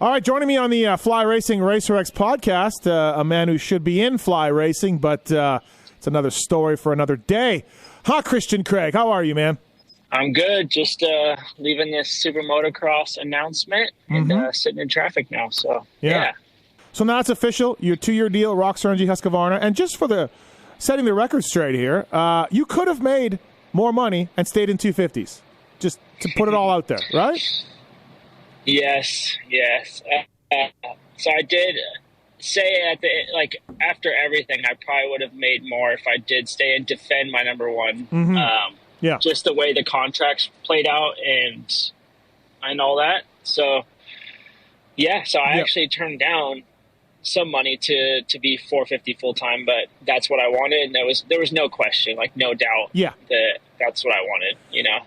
All right, joining me on the Fly Racing RacerX podcast, a man who should be in fly racing, but it's another story for another day. Christian Craig, how are you, man? I'm good. Just leaving this Super Motocross announcement and sitting in traffic now. So, yeah. So now it's official. Your 2-year deal, Rockstar Energy Husqvarna. And just for setting the record straight here, you could have made more money and stayed in 250s. Just to put it all out there, right? Yes. So I did say after everything, I probably would have made more if I did stay and defend my number one. Just the way the contracts played out and all that. So, so I actually turned down some money to be 450 full time, but that's what I wanted, and there was no question, no doubt. That that's what I wanted.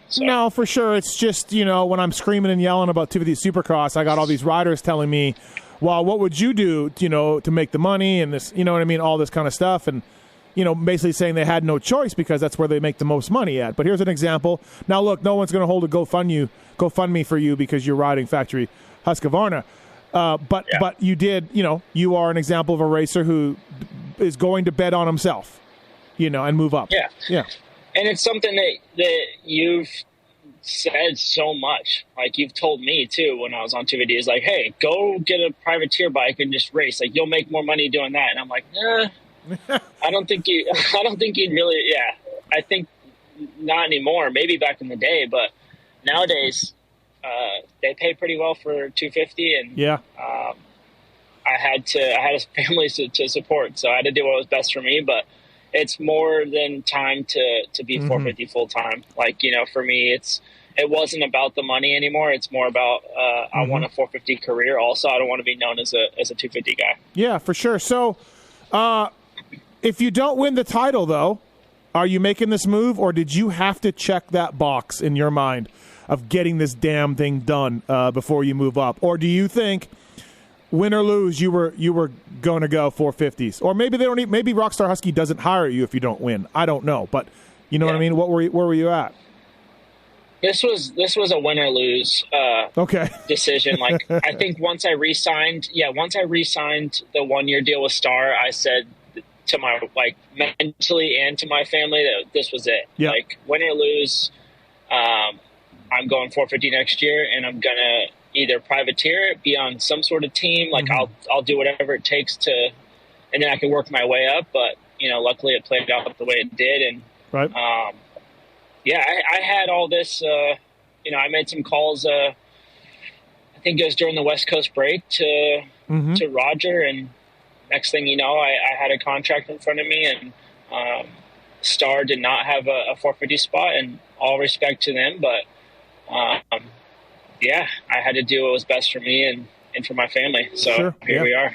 So. No, for sure. It's just when I'm screaming and yelling about 250 Supercross, I got all these riders telling me, "Well, what would you do, to make the money and this, all this kind of stuff," and basically saying they had no choice because that's where they make the most money at. But here's an example. Now, look, no one's going to hold a GoFundMe for you because you're riding factory Husqvarna. But you did, you are an example of a racer who is going to bet on himself, and move up. Yeah. And it's something that you've said so much. You've told me too when I was on 250 is hey, go get a privateer bike and just race. You'll make more money doing that. And I'm like, nah. I don't think you'd really, I think not anymore, maybe back in the day, but nowadays, they pay pretty well for 250 and, I had a family to support, so I had to do what was best for me, but it's more than time to be 450 full time. For me, it wasn't about the money anymore. It's more about, I want a 450 career. Also, I don't want to be known as a 250 guy. Yeah, for sure. So, if you don't win the title, though, are you making this move, or did you have to check that box in your mind of getting this damn thing done before you move up? Or do you think, win or lose, you were going to go 450s? Or maybe they don't. Maybe Rockstar Husky doesn't hire you if you don't win. I don't know, but you know what I mean. Where were you at? This was a win or lose decision. I think once I re-signed the 1-year deal with Star, I said to my mentally and to my family that this was it. Win or lose, I'm going 450 next year, and I'm gonna either privateer it, be on some sort of team. I'll do whatever it takes to, and then I can work my way up. But luckily it played out the way it did, and I had all this. I made some calls. I think it was during the West Coast break to Roger, and next thing you know, I had a contract in front of me, and Star did not have a 450 spot, and all respect to them, but I had to do what was best for me and for my family. So here we are.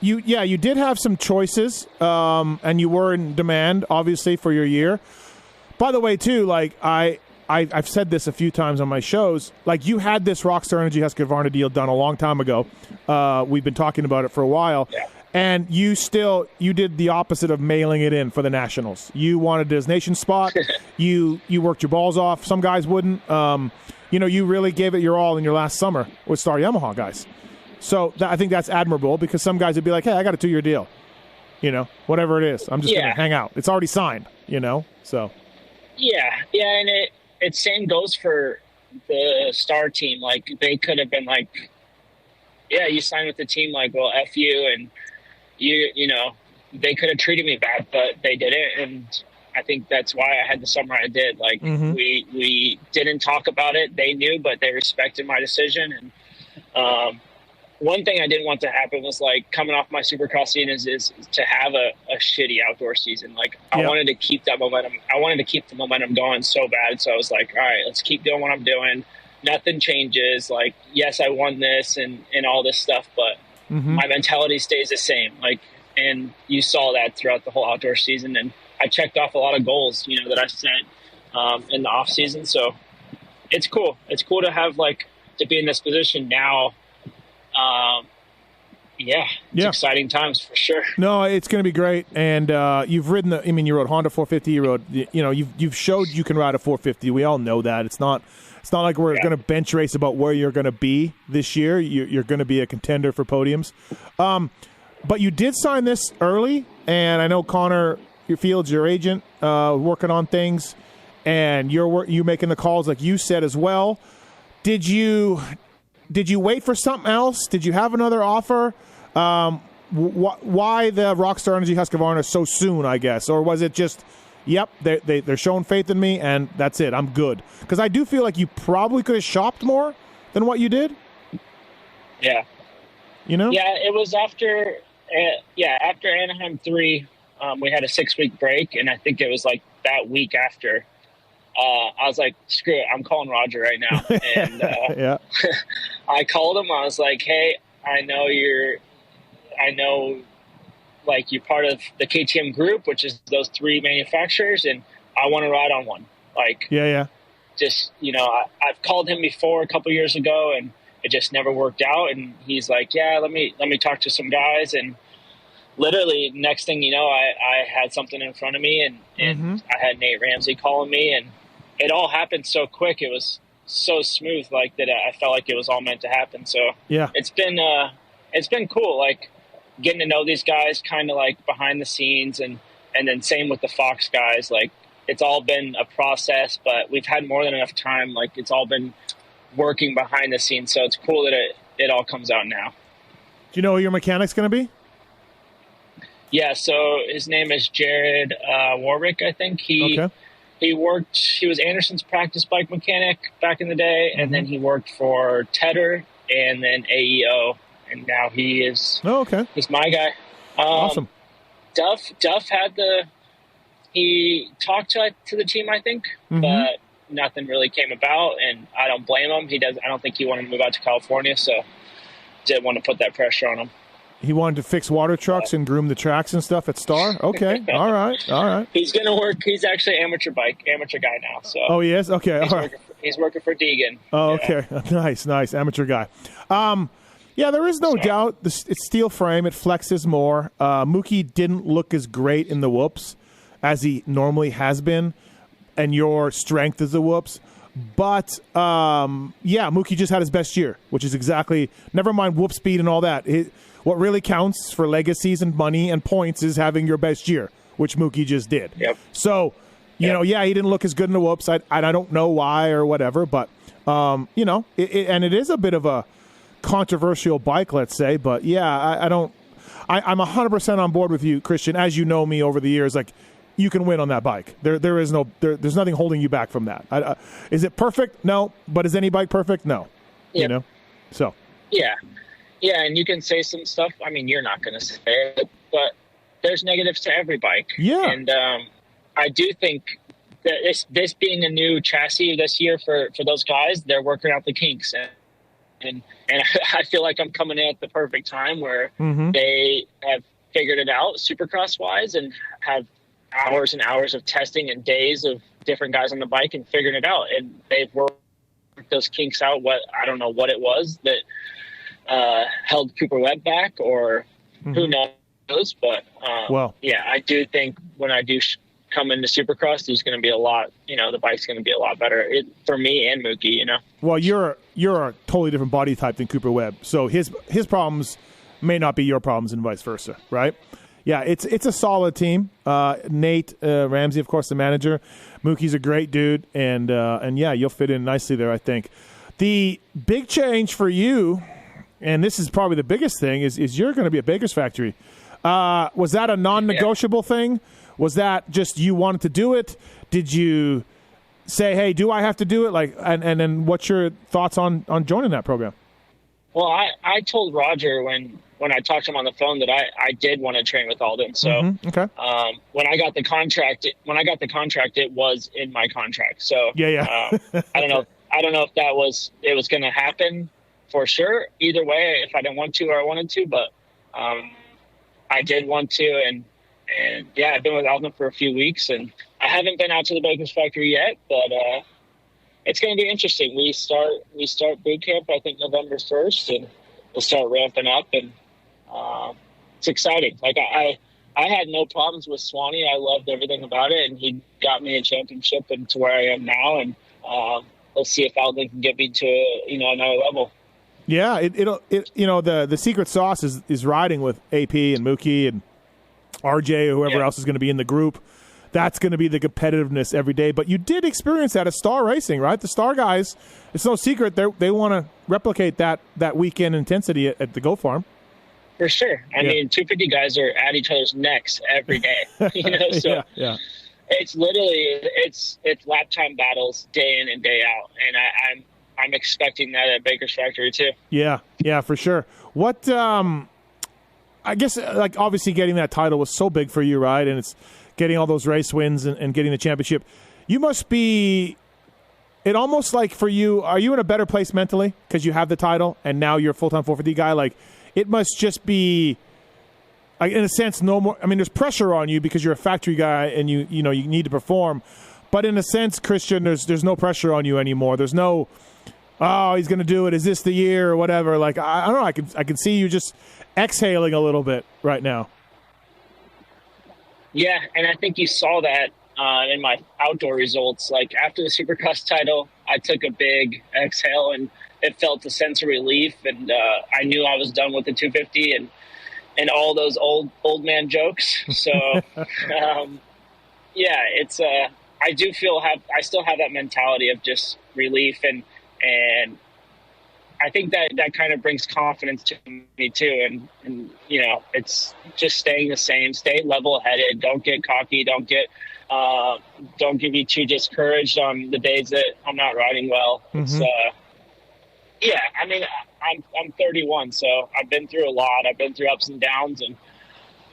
You did have some choices, and you were in demand, obviously, for your year. By the way, too, I've said this a few times on my shows. You had this Rockstar Energy Husqvarna deal done a long time ago. We've been talking about it for a while. Yeah. And you did the opposite of mailing it in for the Nationals. You wanted a designation spot. you worked your balls off. Some guys wouldn't. You really gave it your all in your last summer with Star Yamaha guys. So I think that's admirable, because some guys would be like, hey, I got a 2-year deal. Whatever it is. I'm just going to hang out. It's already signed, so. Yeah, and it same goes for the Star team. They could have been you signed with the team, well, F you, and they could have treated me bad, but they didn't, and I think that's why I had the summer I did. We didn't talk about it. They knew, but they respected my decision. And one thing I didn't want to happen was coming off my Supercross season is to have a shitty outdoor season. I wanted to keep that momentum. I wanted to keep the momentum going so bad. So I was like, all right, let's keep doing what I'm doing. Nothing changes. Yes, I won this and all this stuff, but my mentality stays the same. And you saw that throughout the whole outdoor season. And I checked off a lot of goals, that I set in the off season. So it's cool. It's cool to have to be in this position now. It's exciting times for sure. No, it's going to be great. And you've ridden you rode Honda 450. You rode, you've showed you can ride a 450. We all know that. It's not It's not like we're going to bench race about where you're going to be this year. You're going to be a contender for podiums. But you did sign this early, and I know Connor Fields, your agent, working on things, and you're making the calls like you said as well. Did you wait for something else? Did you have another offer? Why the Rockstar Energy Husqvarna so soon, I guess? Or was it just, yep, they're showing faith in me, and that's it, I'm good? Because I do feel like you probably could have shopped more than what you did. Yeah. You know? Yeah, it was after Anaheim 3, we had a 6-week break, and I think it was like that week after. I was like, screw it, I'm calling Roger right now. And yeah. I called him. I was like, hey, I know you're part of the KTM group, which is those 3 manufacturers, and I want to ride on one. Like, just, I've called him before a couple years ago, and it just never worked out. And he's like, yeah, let me talk to some guys. And literally next thing you know, I had something in front of me, and I had Nate Ramsey calling me, and it all happened so quick. It was so smooth, like that. I felt like it was all meant to happen. So it's been cool. Like, getting to know these guys kind of like behind the scenes, and then same with the Fox guys. Like, it's all been a process, but we've had more than enough time. Like, it's all been working behind the scenes. So it's cool that it all comes out now. Do you know who your mechanic's going to be? Yeah. So his name is Jared Warwick. I think he was Anderson's practice bike mechanic back in the day. And then he worked for Tedder and then AEO. And now he is. Oh, okay. He's my guy. Awesome. Duff he talked to the team, I think, but nothing really came about, and I don't blame him. I don't think he wanted to move out to California, so didn't want to put that pressure on him. He wanted to fix water trucks and groom the tracks and stuff at Star. Okay, all right. He's gonna work. He's actually amateur guy now. So. Oh, he is. Okay, all right. He's working for Deegan. Oh, okay. Nice, amateur guy. Yeah, there is no doubt. It's steel frame. It flexes more. Mookie didn't look as great in the whoops as he normally has been, and your strength is the whoops. But, Mookie just had his best year, which is exactly, never mind whoop speed and all that. What really counts for legacies and money and points is having your best year, which Mookie just did. Yep. So, he didn't look as good in the whoops. I don't know why or whatever, but, and it is a bit of a controversial bike, let's say, but I'm 100% on board with you, Christian. As you know me over the years, like, you can win on that bike. There's nothing holding you back from that. Is it perfect? No. But is any bike perfect? No. Yep. So yeah, and you can say some stuff. I mean, you're not going to say it, but there's negatives to every bike. Yeah, and I do think that this being a new chassis this year for those guys, they're working out the kinks. And I feel like I'm coming in at the perfect time where they have figured it out Supercross wise and have hours and hours of testing and days of different guys on the bike and figuring it out. And they've worked those kinks out. I don't know what it was that held Cooper Webb back, or who knows. But I do think when I do come into Supercross, there's going to be a lot, the bike's going to be a lot better for me and Mookie, Well, you're a totally different body type than Cooper Webb. So his problems may not be your problems and vice versa, right? Yeah, it's a solid team. Nate Ramsey, of course, the manager. Mookie's a great dude, and you'll fit in nicely there, I think. The big change for you, and this is probably the biggest thing, is you're going to be at Baker's Factory. Was that a non-negotiable thing? Was that just you wanted to do it? Did you say, hey, do I have to do it? Like, and then what's your thoughts on joining that program? Well, I told Roger when I talked to him on the phone that I did want to train with Aldon. So when I got the contract, it was in my contract. So I don't know if it was going to happen for sure. Either way, if I didn't want to or I wanted to, but I did want to, and I've been with Aldon for a few weeks, and I haven't been out to the Baker's Factory yet, but it's going to be interesting. We start boot camp, I think, November 1st, and we'll start ramping up, and it's exciting. Like, I had no problems with Swanee. I loved everything about it, and he got me a championship and to where I am now, and let's see if Aldon can get me to another level. Yeah, the secret sauce is riding with AP and Mookie and RJ or whoever else is going to be in the group. That's going to be the competitiveness every day. But you did experience that at Star Racing, right? The Star guys, it's no secret they want to replicate that weekend intensity at the Go Farm. For sure. I mean, 250 guys are at each other's necks every day. So it's literally it's lap time battles day in and day out, and I'm expecting that at Baker's Factory too. Yeah, for sure. What I guess like obviously getting that title was so big for you, right? And it's getting all those race wins and getting the championship. You must be. It almost like for you, are you in a better place mentally because you have the title and now you're a full-time 450 guy? Like, it must just be, like, in a sense, no more. I mean, there's pressure on you because you're a factory guy and you need to perform. But in a sense, Christian, there's no pressure on you anymore. There's no, oh, he's going to do it. Is this the year or whatever? Like, I don't know. I can see you just exhaling a little bit right now. Yeah, and I think you saw that in my outdoor results. Like, after the Supercross title, I took a big exhale, and it felt a sense of relief, and I knew I was done with the 250 and all those old man jokes. So, it's I do feel I still have that mentality of just relief, and I think that kind of brings confidence to me too. And it's just staying the same, stay level headed, don't get cocky, don't get me too discouraged on the days that I'm not riding well. Mm-hmm. It's I mean, I'm 31, so I've been through a lot. I've been through ups and downs, and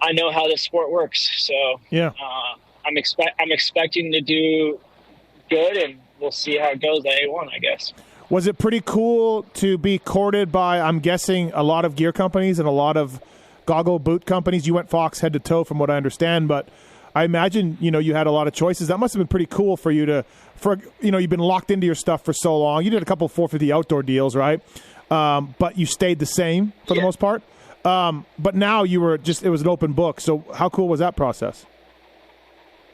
I know how this sport works. So I'm expecting to do good, and we'll see how it goes at A1, I guess. Was it pretty cool to be courted by, I'm guessing, a lot of gear companies and a lot of goggle boot companies? You went Fox head to toe from what I understand, but I imagine, you had a lot of choices. That must have been pretty cool for you you've been locked into your stuff for so long. You did a couple of 450 outdoor deals, right? But you stayed the same for the most part. But now it was an open book. So how cool was that process?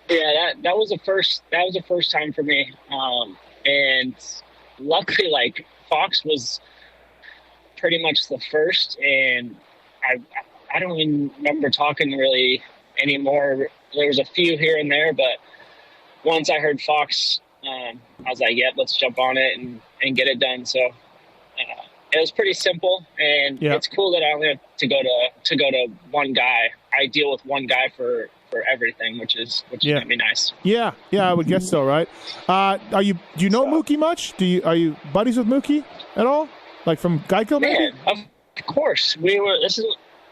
Yeah, that was the first time for me. And luckily, like, Fox was pretty much the first, and I don't even remember talking really anymore. There was a few here and there, but once I heard Fox, I was like, yep, let's jump on it and get it done. So it was pretty simple, and it's cool that I only have to go to one guy. I deal with one guy for everything, which is gonna be nice. Yeah, I would guess so, right? Do you know Mookie much? Are you buddies with Mookie at all? Like from Geico, maybe? Man, of course.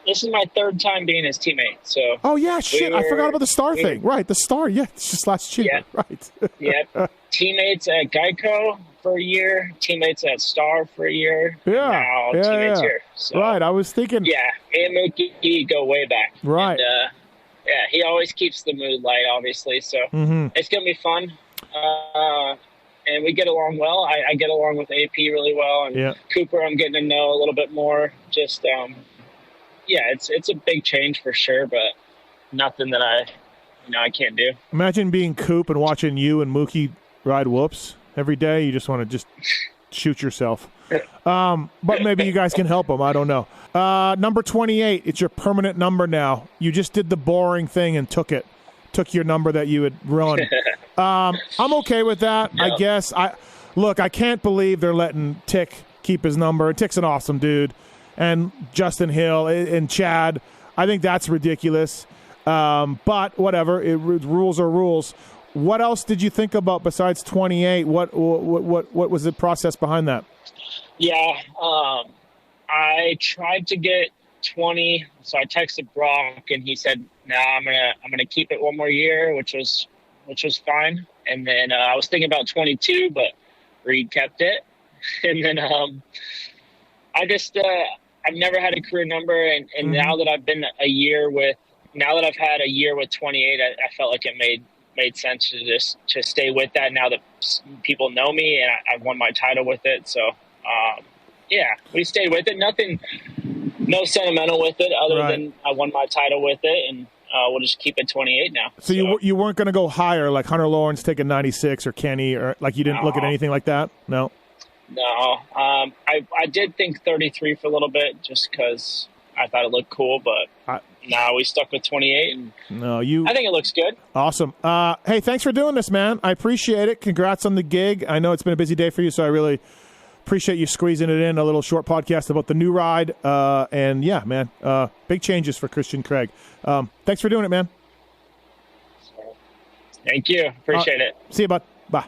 This is my third time being his teammate. So. Oh yeah, shit! I forgot about the Star thing. Right, the Star. Yeah, it's just last year. Yeah. Right. Yeah. Teammates at Geico for a year. Teammates at Star for a year. Yeah. And now teammates here. So, right. I was thinking. Yeah, me and Mookie go way back. Right. And, he always keeps the mood light, obviously. So it's gonna be fun. And we get along well. I get along with AP really well, and Cooper I'm getting to know a little bit more. Just it's a big change for sure, but nothing that I can't do. Imagine being Coop and watching you and Mookie ride whoops every day. You just want to just shoot yourself. But maybe you guys can help them. I don't know. Number 28, it's your permanent number now. You just did the boring thing and took your number that you had run. I'm okay with that. Yep. I guess. I can't believe they're letting Tick keep his number. Tick's an awesome dude. And Justin Hill and Chad. I think that's ridiculous. But whatever. Rules are rules. What else did you think about besides 28? What was the process behind that? Yeah, I tried to get 20, so I texted Brock, and he said, "No, I'm gonna keep it one more year," which was fine. And then I was thinking about 22, but Reed kept it. And then I've never had a career number, and now that I've had a year with 28, I felt like it made sense to stay with that now that people know me and I won my title with it. So we stayed with it. No sentimental with it other than I won my title with it, and we'll just keep it 28 now. So you weren't going to go higher, like Hunter Lawrence taking 96 or Kenny, or like you didn't look at anything like that? No? No. I did think 33 for a little bit just because I thought it looked cool, but now we stuck with 28. And I think it looks good. Awesome. Hey, thanks for doing this, man. I appreciate it. Congrats on the gig. I know it's been a busy day for you, so I really appreciate you squeezing it in, a little short podcast about the new ride. And yeah, man, big changes for Christian Craig. Thanks for doing it, man. Thank you. Appreciate it. See you, bud. Bye.